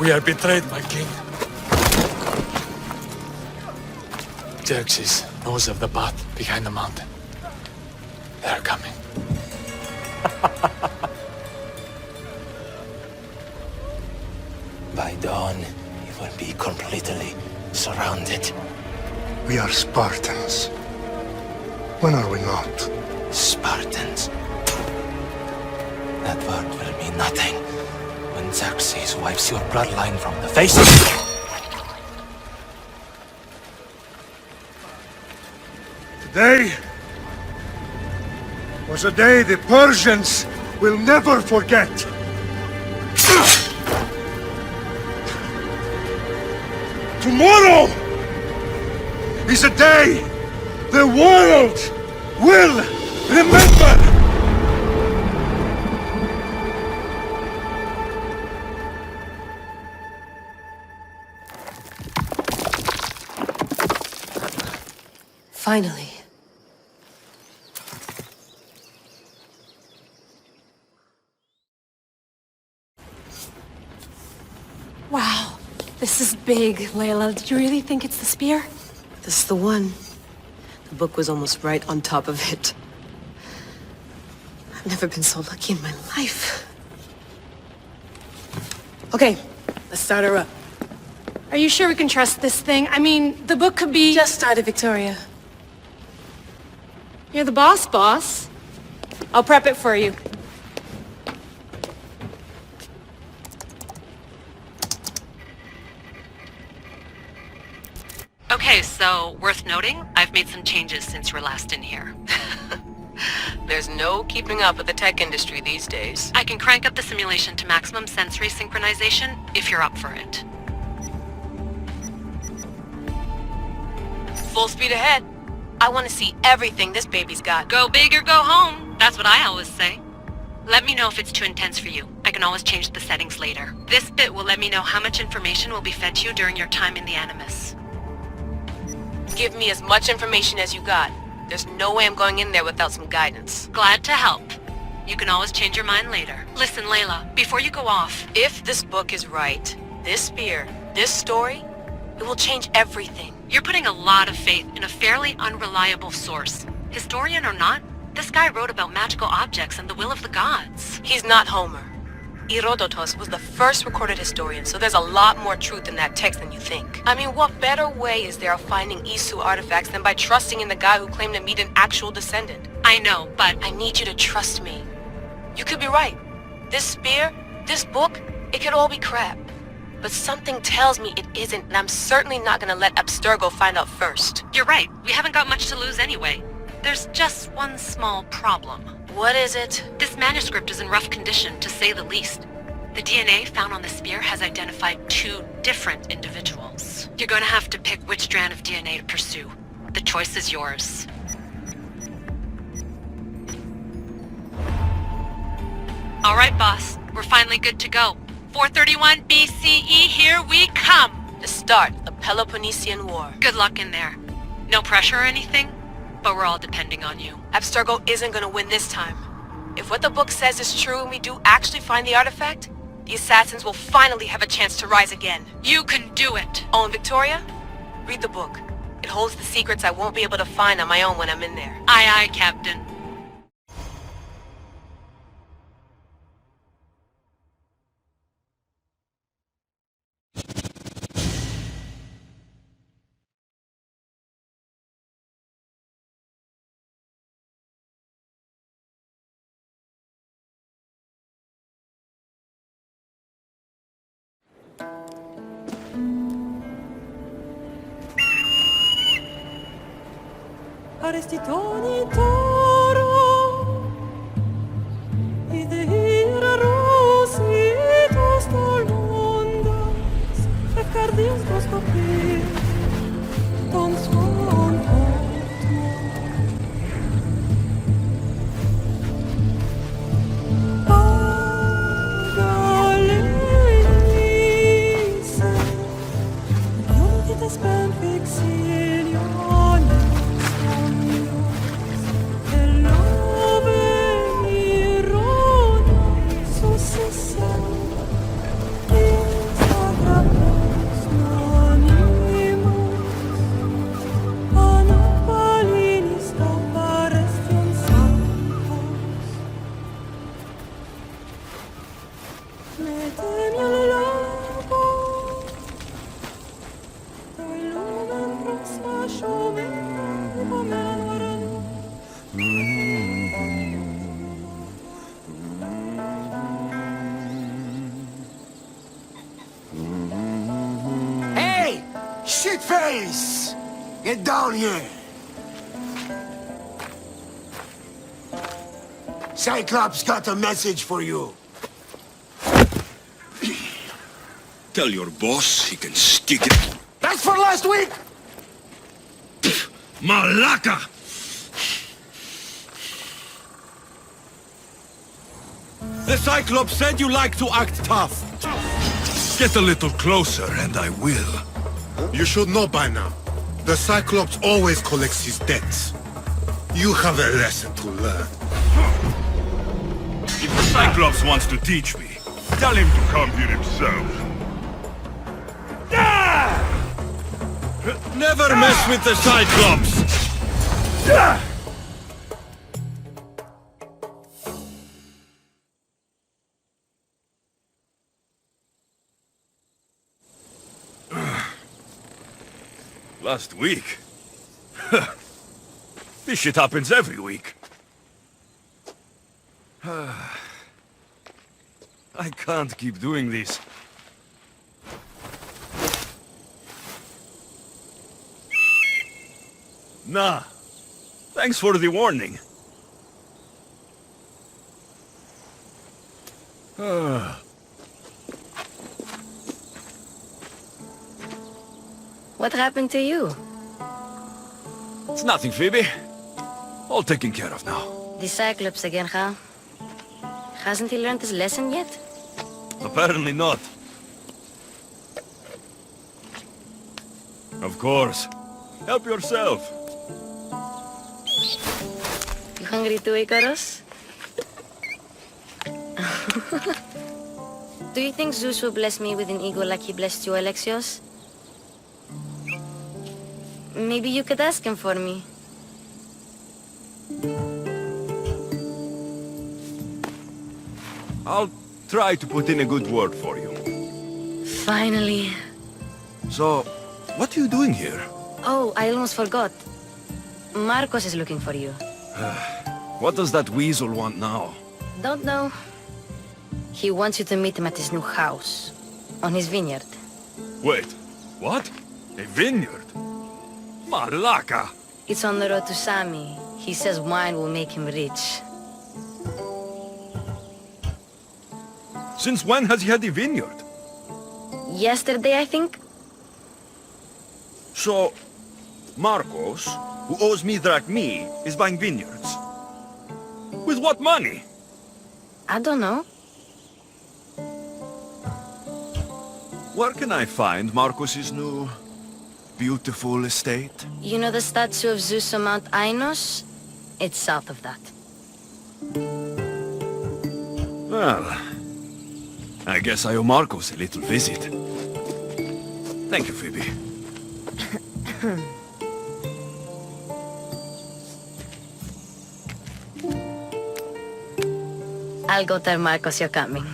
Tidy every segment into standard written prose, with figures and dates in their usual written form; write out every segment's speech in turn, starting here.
We are betrayed, my king. Xerxes knows of the path behind the mountain. They are coming. By dawn, we will be completely surrounded. We are Spartans. When are we not? Spartans. That word will mean nothing when Xerxes wipes your bloodline from the face of... Today was a day the Persians will never forget. Tomorrow is a day the world will remember. Finally. Wow, this is big, Layla. Did you really think it's the spear? This is the one. The book was almost right on top of it. I've never been so lucky in my life. Okay, let's start her up. Are you sure we can trust this thing? I mean, the book could be... Just started, Victoria. You're the boss. I'll prep it for you. Okay, so worth noting, I've made some changes since you were last in here. There's no keeping up with the tech industry these days. I can crank up the simulation to maximum sensory synchronization if you're up for it. Full speed ahead. I want to see everything this baby's got. Go big or go home. That's what I always say. Let me know if it's too intense for you. I can always change the settings later. This bit will let me know how much information will be fed to you during your time in the Animus. Give me as much information as you got. There's no way I'm going in there without some guidance. Glad to help. You can always change your mind later. Listen, Layla, before you go off... If this book is right, this spear, this story, it will change everything. You're putting a lot of faith in a fairly unreliable source. Historian or not, this guy wrote about magical objects and the will of the gods. He's not Homer. Herodotus was the first recorded historian, so there's a lot more truth in that text than you think. I mean, what better way is there of finding Isu artifacts than by trusting in the guy who claimed to meet an actual descendant? I know, but... I need you to trust me. You could be right. This spear, this book, it could all be crap. But something tells me it isn't, and I'm certainly not gonna let Abstergo find out first. You're right. We haven't got much to lose anyway. There's just one small problem. What is it? This manuscript is in rough condition, to say the least. The DNA found on the spear has identified 2 different individuals. You're going to have to pick which strand of DNA to pursue. The choice is yours. All right, boss. We're finally good to go. 431 BCE, here we come! The start of the Peloponnesian War. Good luck in there. No pressure or anything, but we're all depending on you. Abstergo isn't gonna win this time. If what the book says is true and we do actually find the artifact, the Assassins will finally have a chance to rise again. You can do it! Oh, and Victoria? Read the book. It holds the secrets I won't be able to find on my own when I'm in there. Aye, aye, Captain. Arrestitoni toro I de hira rositos tolondas Efkardins koskopir Ton svon face! Get down here! Cyclops got a message for you. Tell your boss he can stick it. That's for last week! Malaka! The Cyclops said you like to act tough. Get a little closer and I will. You should know by now. The Cyclops always collects his debts. You have a lesson to learn. If the Cyclops wants to teach me, tell him to come here himself. Never mess with the Cyclops! Last week? This shit happens every week. I can't keep doing this. Nah. Thanks for the warning. What happened to you? It's nothing, Phoebe. All taken care of now. The Cyclops again, huh? Hasn't he learned his lesson yet? Apparently not. Of course. Help yourself. You hungry too, Icarus? Do you think Zeus will bless me with an ego like he blessed you, Alexios? Maybe you could ask him for me. I'll try to put in a good word for you. Finally. So, what are you doing here? Oh, I almost forgot. Markos is looking for you. What does that weasel want now? Don't know. He wants you to meet him at his new house. On his vineyard. Wait, what? A vineyard? Malaka! It's on the road to Sami. He says wine will make him rich. Since when has he had a vineyard? Yesterday, I think? So, Markos, who owes me drachmi, is buying vineyards. With what money? I don't know. Where can I find Markos's new, beautiful estate? You know the statue of Zeus on Mount Ainos? It's south of that. Well, I guess I owe Markos a little visit. Thank you, Phoebe. I'll go tell Markos you're coming.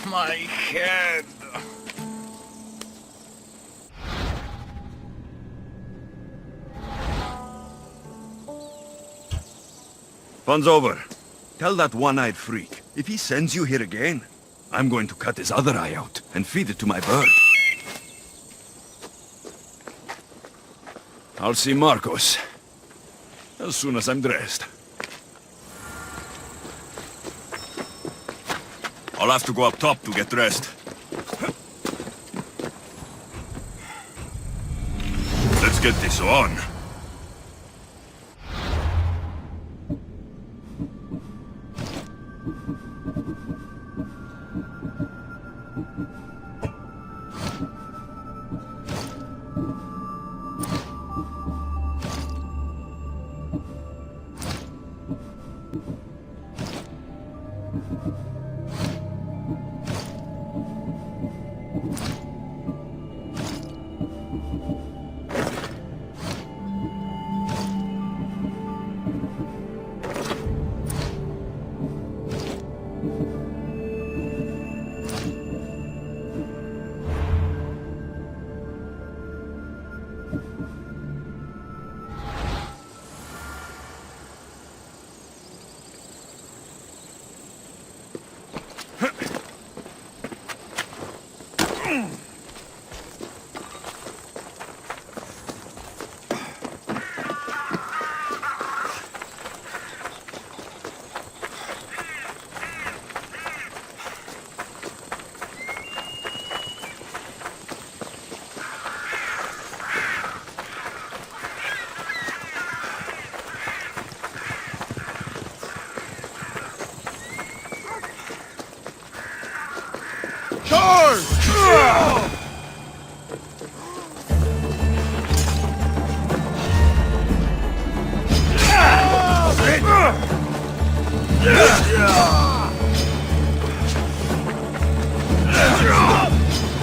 My head. Fun's over. Tell that one-eyed freak, if he sends you here again, I'm going to cut his other eye out and feed it to my bird. I'll see Markos as soon as I'm dressed. I'll have to go up top to get dressed. Let's get this on.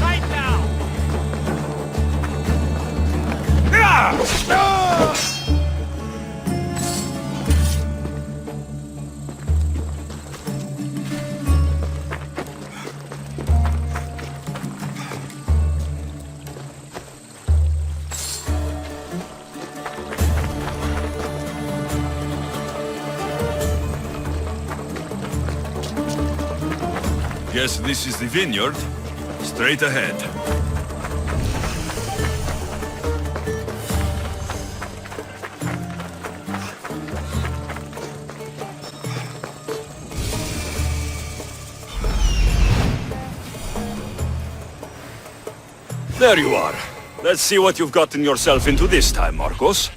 Right now! Guess this is the vineyard. Straight ahead. There you are. Let's see what you've gotten yourself into this time, Markos.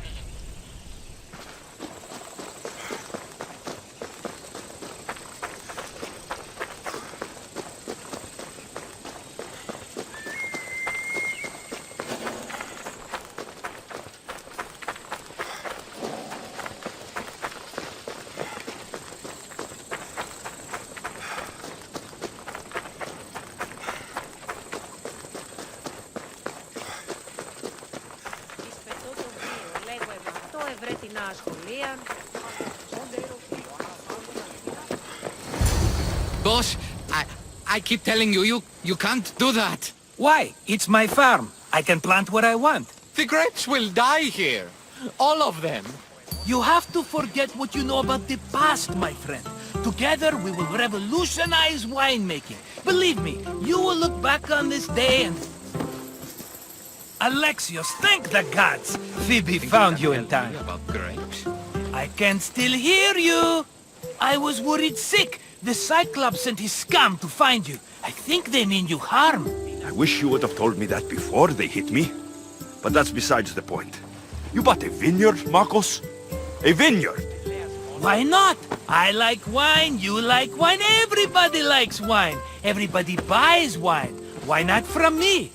Boss, I keep telling you, you can't do that. Why? It's my farm. I can plant what I want. The grapes will die here. All of them. You have to forget what you know about the past, my friend. Together, we will revolutionize winemaking. Believe me, you will look back on this day and... Alexios, thank the gods! Phoebe found you in time. About grapes? I can still hear you! I was worried sick. The Cyclops sent his scum to find you. I think they mean you harm. I wish you would have told me that before they hit me. But that's besides the point. You bought a vineyard, Markos? A vineyard? Why not? I like wine, you like wine, everybody likes wine. Everybody buys wine. Why not from me?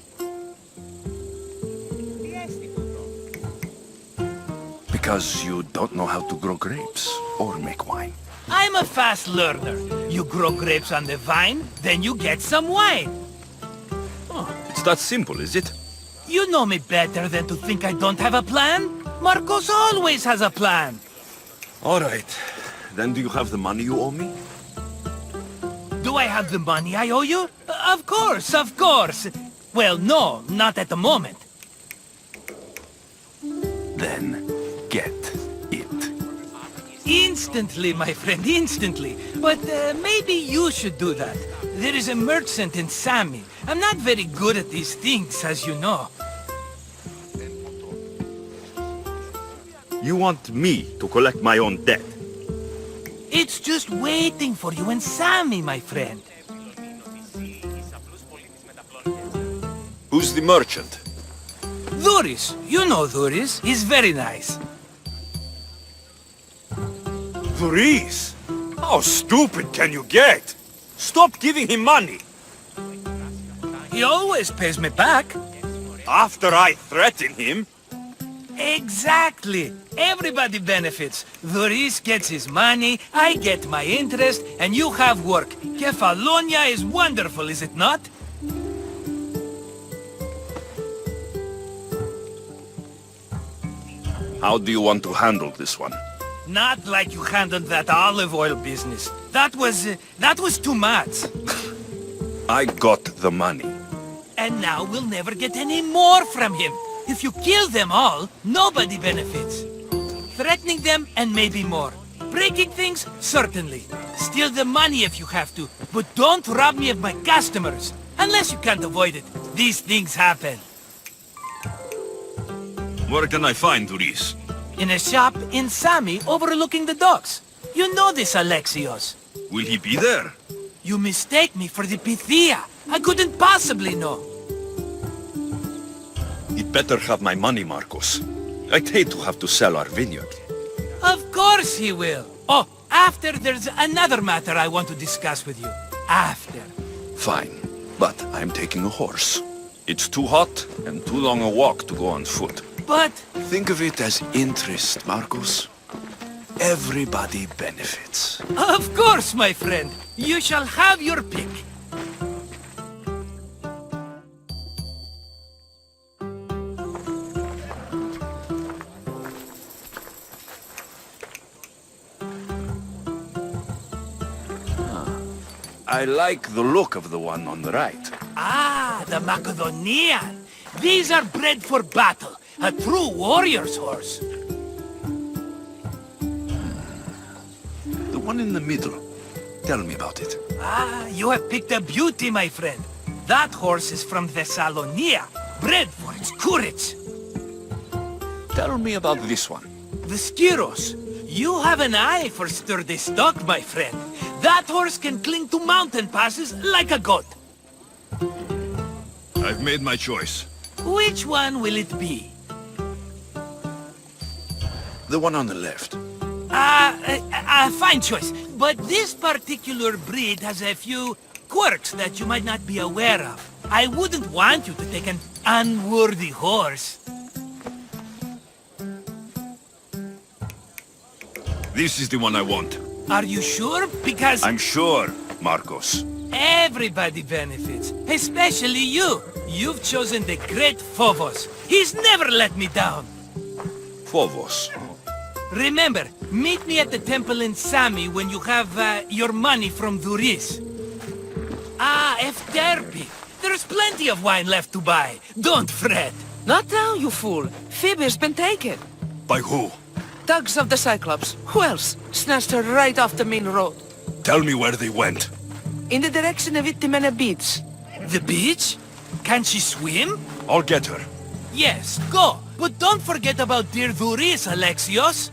Because you don't know how to grow grapes or make wine. I'm a fast learner. You grow grapes on the vine, then you get some wine. Oh, it's that simple, is it? You know me better than to think I don't have a plan. Markos always has a plan. All right. Then do you have the money you owe me? Do I have the money I owe you? Of course, of course. Well, no, not at the moment. Then get it. Instantly, my friend, instantly. But maybe you should do that. There is a merchant in Sami. I'm not very good at these things, as you know. You want me to collect my own debt? It's just waiting for you in Sami, my friend. Who's the merchant? Dhuris. You know Dhuris. He's very nice. Dhuris? How stupid can you get? Stop giving him money! He always pays me back. After I threaten him? Exactly. Everybody benefits. Dhuris gets his money, I get my interest, and you have work. Kefalonia is wonderful, is it not? How do you want to handle this one? Not like you handled that olive oil business. That was too much. I got the money. And now we'll never get any more from him. If you kill them all, nobody benefits. Threatening them, and maybe more. Breaking things, certainly. Steal the money if you have to, but don't rob me of my customers. Unless you can't avoid it. These things happen. Where can I find Dhuris? In a shop in Sami overlooking the docks. You know this, Alexios. Will he be there? You mistake me for the Pythia. I couldn't possibly know. He'd better have my money, Markos. I'd hate to have to sell our vineyard. Of course he will. Oh, after there's another matter I want to discuss with you. After. Fine, but I'm taking a horse. It's too hot and too long a walk to go on foot. But... Think of it as interest, Marcos. Everybody benefits. Of course, my friend. You shall have your pick. I like the look of the one on the right. Ah, the Macedonian. These are bred for battle. A true warrior's horse. The one in the middle. Tell me about it. Ah, you have picked a beauty, my friend. That horse is from Thessalonia, bred for its courage. Tell me about this one. The Skiros. You have an eye for sturdy stock, my friend. That horse can cling to mountain passes like a goat. I've made my choice. Which one will it be? The one on the left. Fine choice. But this particular breed has a few quirks that you might not be aware of. I wouldn't want you to take an unworthy horse. This is the one I want. Are you sure? Because... I'm sure, Marcos. Everybody benefits, especially you. You've chosen the great Phobos. He's never let me down. Phobos. Remember, meet me at the temple in Sami when you have your money from Duris. Ah, Efterpi. There's plenty of wine left to buy. Don't fret. Not now, you fool. Phoebe's been taken. By who? Thugs of the Cyclops. Who else? Snatched her right off the main road. Tell me where they went. In the direction of Netmnena beach. The beach? Can she swim? I'll get her. Yes, go. But don't forget about dear Duris, Alexios.